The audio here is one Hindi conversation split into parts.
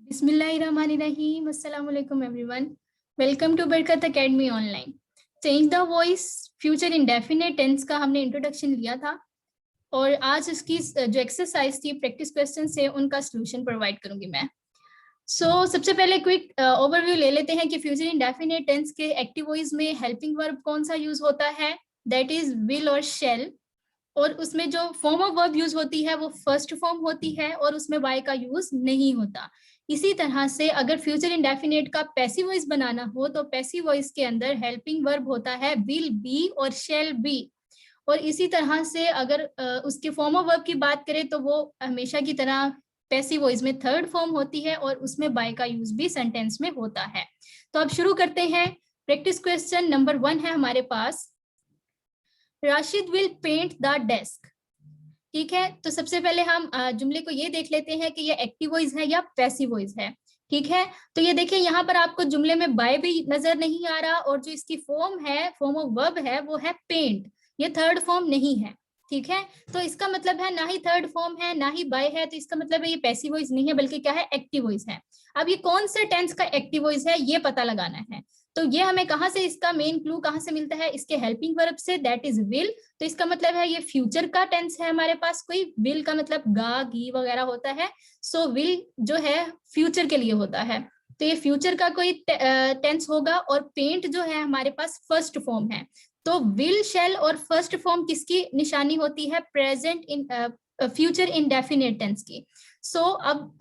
बिस्मिल्लाहिर्रहमानिर्रहीम। अस्सलाम वालेकुम everyone. Welcome to Barkat academy online. Change the voice future indefinite tense का हमने इंट्रोडक्शन लिया था और आज उसकी जो एक्सरसाइज थी प्रैक्टिस क्वेश्चन से उनका सोल्यूशन प्रोवाइड करूंगी मैं। सबसे पहले क्विक ओवरव्यू ले लेते हैं कि फ्यूचर इंडेफिनिट टेंस के एक्टिव वॉइस में हेल्पिंग वर्ब कौन सा यूज होता है, दैट इज विल और शेल। और उसमें जो फॉर्म ऑफ वर्ब यूज होती है वो फर्स्ट फॉर्म होती है और उसमें बाय का यूज नहीं होता। इसी तरह से अगर फ्यूचर इंडेफिनिट का पैसिव वॉइस बनाना हो तो पैसिव वॉइस के अंदर हेल्पिंग वर्ब होता है विल बी और शेल बी। और इसी तरह से अगर उसके फॉर्म ऑफ वर्ब की बात करें तो वो हमेशा की तरह पैसिव वॉइस में थर्ड फॉर्म होती है और उसमें बाय का यूज भी सेंटेंस में होता है। तो अब शुरू करते हैं। प्रैक्टिस क्वेश्चन नंबर 1 है हमारे पास, Rashid will paint the desk. ठीक है, तो सबसे पहले हम जुमले को ये देख लेते हैं कि ये एक्टिव वॉइस है या पैसिव वॉइस है। ठीक है, तो ये देखिए यहाँ पर आपको जुमले में बाय भी नजर नहीं आ रहा और जो इसकी फॉर्म है, फॉर्म ऑफ वर्ब है, वो है पेंट। ये थर्ड फॉर्म नहीं है। ठीक है, तो इसका मतलब है ना ही थर्ड फॉर्म है ना ही बाय है, तो इसका मतलब है ये पैसिव वॉइस नहीं है बल्कि क्या है, एक्टिव वॉइस है। अब ये कौन से टेंस का एक्टिव वॉइस है ये पता लगाना है। तो ये हमें कहाँ से, इसका मेन क्लू कहाँ से मिलता है, इसके हेल्पिंग वर्ब से, दैट इज विल। तो इसका मतलब है ये फ्यूचर का टेंस है हमारे पास। कोई विल का मतलब गा गी वगैरह होता है, सो विल जो है फ्यूचर के लिए होता है, तो ये फ्यूचर का कोई टेंस होगा। और पेंट जो है हमारे पास फर्स्ट फॉर्म है, तो विल शेल और फर्स्ट फॉर्म किसकी निशानी होती है, present in future indefinite tense की। अब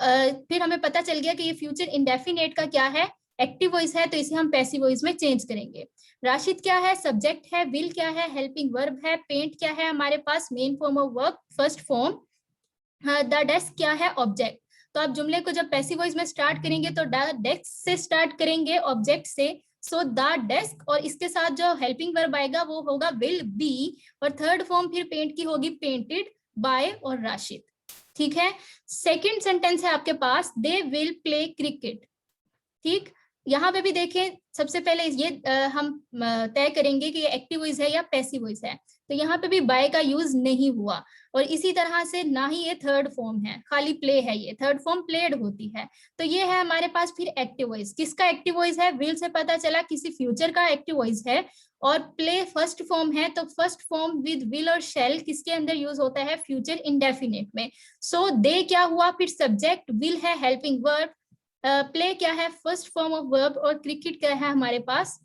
फिर हमें पता चल गया कि ये फ्यूचर इंडेफिनिट का क्या है, एक्टिव वॉइस है, तो इसे हम पैसिव वॉइस में चेंज करेंगे। राशिद क्या है, सब्जेक्ट है, विल क्या है, हेल्पिंग वर्ब है, पेंट क्या है हमारे पास, main form of verb first form, the desk क्या है, ऑब्जेक्ट। तो आप जुमले को जब पैसिव वॉइस में स्टार्ट करेंगे तो द डेस्क से स्टार्ट करेंगे, ऑब्जेक्ट से। सो द डेस्क और इसके साथ जो हेल्पिंग वर्ब आएगा वो होगा विल बी, और थर्ड फॉर्म फिर पेंट की होगी पेंटेड बाय और राशिद। ठीक है, सेकेंड सेंटेंस है आपके पास, दे विल प्ले क्रिकेट। ठीक, यहाँ पे भी देखें, सबसे पहले ये हम तय करेंगे कि ये एक्टिव वॉइस है या पैसिव वॉइस है। तो यहाँ पे भी बाय का यूज नहीं हुआ, और इसी तरह से ना ही ये थर्ड फॉर्म है, खाली प्ले है, ये थर्ड फॉर्म प्लेड होती है। तो ये है हमारे पास फिर एक्टिव वॉइस। किसका एक्टिव वॉइस है, विल से पता चला किसी फ्यूचर का एक्टिव वॉइस है, और प्ले फर्स्ट फॉर्म है, तो फर्स्ट फॉर्म विद विल और शेल किसके अंदर यूज होता है, फ्यूचर इंडेफिनिट में। सो दे क्या हुआ, फिर सब्जेक्ट, विल है हेल्पिंग वर्ब, प्ले क्या है फर्स्ट फॉर्म ऑफ वर्ब, और क्रिकेट क्या है हमारे पास,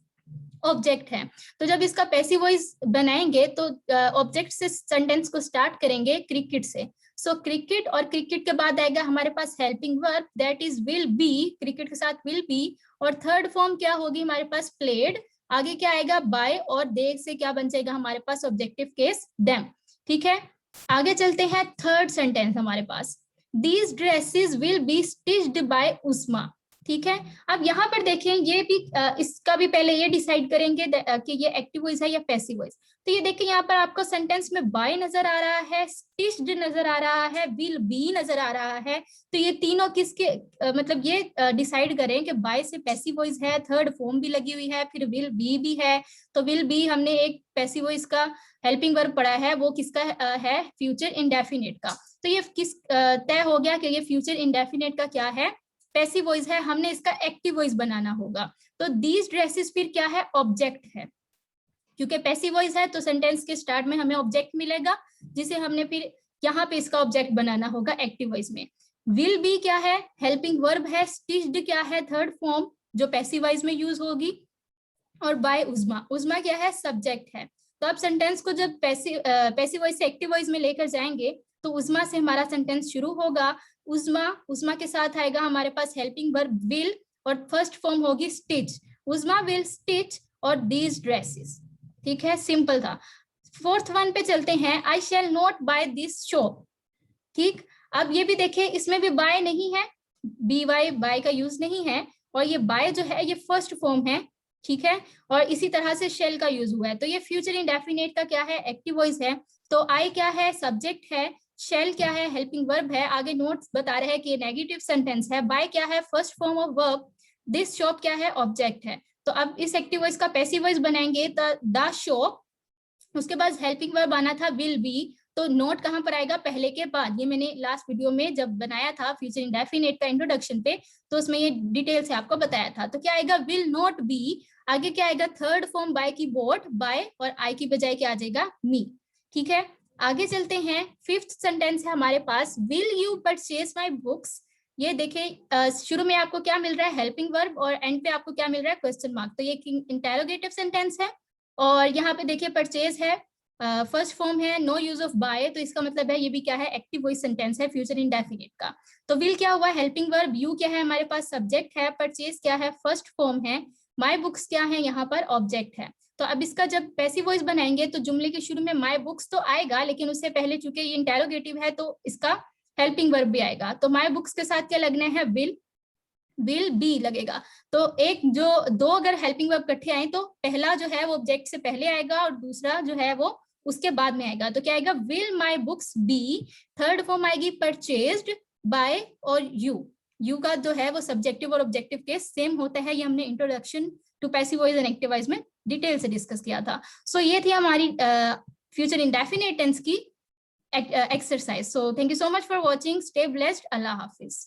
ऑब्जेक्ट है। तो जब इसका पैसिव वॉइस बनाएंगे तो ऑब्जेक्ट से सेंटेंस को स्टार्ट करेंगे क्रिकेट से। सो क्रिकेट, और क्रिकेट के बाद आएगा हमारे पास helping verb, that is will be, cricket के साथ विल बी, और थर्ड फॉर्म क्या होगी हमारे पास, प्लेड। आगे क्या आएगा, बाय, और दे से क्या बन जाएगा हमारे पास, ऑब्जेक्टिव केस देम। ठीक है, आगे चलते हैं, थर्ड सेंटेंस हमारे पास, These dresses will be stitched by Usma। ठीक है, अब यहाँ पर देखें, ये भी इसका भी पहले ये डिसाइड करेंगे कि ये एक्टिव वॉइस है या पैसिव वॉइस। तो ये देखिए यहाँ पर आपको सेंटेंस में बाय नजर आ रहा है, स्टिच्ड नजर आ रहा है, विल बी नजर आ रहा है। तो ये तीनों किसके मतलब ये डिसाइड करें कि बाय से पैसिव वॉइस है, थर्ड फॉर्म भी लगी हुई है, फिर विल बी भी है। तो विल बी हमने एक पैसिव वॉइस का हेल्पिंग वर्ब पढ़ा है, वो किसका है, फ्यूचर इंडेफिनिट का। तो ये किस तय हो गया कि ये फ्यूचर इंडेफिनिट का क्या है, पैसिव वॉइस है। हमने इसका एक्टिव वॉइस बनाना होगा। तो दीज ड्रेसेस फिर क्या है, ऑब्जेक्ट है, क्योंकि पैसिव वॉइस है तो सेंटेंस के स्टार्ट में हमें ऑब्जेक्ट मिलेगा, जिसे हमने फिर यहाँ पे इसका ऑब्जेक्ट बनाना होगा एक्टिव वॉइस में। विल बी क्या है, हेल्पिंग वर्ब है, स्टिच्ड क्या है, थर्ड फॉर्म जो पैसिव वॉइस में यूज होगी, और बाय उस्मा, उस्मा क्या है, सब्जेक्ट है। तो अब सेंटेंस को जब पैसिव वॉइस से एक्टिव वॉइस में लेकर जाएंगे तो उस्मा से हमारा सेंटेंस शुरू होगा। उस्मा, उस्मा के साथ आएगा हमारे पास हेल्पिंग वर्ब विल, और फर्स्ट फॉर्म होगी स्टिच, उस्मा विल स्टिच और दीज ड्रेसेस। ठीक है, सिंपल था। फोर्थ वन पे चलते हैं, I shall not buy this shop. ठीक, अब ये भी देखिए, इसमें भी बाय नहीं है, बी वाई, बाय का यूज नहीं है, और ये बाय जो है ये फर्स्ट फॉर्म है। ठीक है, और इसी तरह से शेल का यूज हुआ है, तो ये फ्यूचर इंडेफिनिट का क्या है, एक्टिव वॉइस है। तो आई क्या है, सब्जेक्ट है, शेल क्या है, हेल्पिंग वर्ब है। आगे नोट्स बता रहे हैं कि ये नेगेटिव सेंटेंस है। बाय क्या है, first form of verb, this shop क्या है, ऑब्जेक्ट है। तो अब इस एक्टिव वॉइस का पैसिव वॉइस बनाएंगे, तो द शॉप, उसके बाद हेल्पिंग वर्ब आना था विल बी, तो नोट कहाँ पर आएगा, पहले के बाद। ये मैंने लास्ट वीडियो में जब बनाया था फ्यूचर इंडेफिनिट का इंट्रोडक्शन पे, तो उसमें ये डिटेल से आपको बताया था। तो क्या आएगा, विल नॉट बी, आगे क्या आएगा, थर्ड फॉर्म बाय की बोट, बाय और आई की बजाय क्या आ जाएगा, मी। ठीक है, आगे चलते हैं। फिफ्थ सेंटेंस है हमारे पास, will you purchase my books. ये देखिए शुरू में आपको क्या मिल रहा है, हेल्पिंग वर्ब, और एंड पे आपको क्या मिल रहा है, क्वेश्चन मार्क। तो ये इंटेरोगेटिव सेंटेंस है। और यहाँ पे देखिए परचेज है, फर्स्ट फॉर्म है, नो यूज ऑफ बाय, तो इसका मतलब है ये भी क्या है, एक्टिव वॉइस सेंटेंस है फ्यूचर इंडेफिनिट का। तो विल क्या हुआ, हेल्पिंग वर्ब, यू क्या है हमारे पास, सब्जेक्ट है, परचेज क्या है, फर्स्ट फॉर्म है, माई बुक्स क्या है यहाँ पर, ऑब्जेक्ट है। तो अब इसका जब पैसिव वॉइस बनाएंगे तो जुमले के शुरू में माई बुक्स तो आएगा, लेकिन उससे पहले चूंकि ये इंटेरोगेटिव है तो इसका हेल्पिंग वर्ब भी आएगा। तो माई बुक्स के साथ क्या लगना है, विल बी लगेगा। तो एक जो दो अगर हेल्पिंग वर्ब इकट्ठे आए तो पहला जो है वो ऑब्जेक्ट से पहले आएगा और दूसरा जो है वो उसके बाद में आएगा। तो क्या आएगा, will my books be, third form आएगी परचेज्ड बाय और यू का जो है वो सब्जेक्टिव और ऑब्जेक्टिव के सेम होता है। ये हमने introduction to passive voice and active voice में डिटेल से डिस्कस किया था। सो ये थी हमारी फ्यूचर इंडेफिनिट टेंस की exercise. So thank you so much for watching. Stay blessed. Allah Hafiz.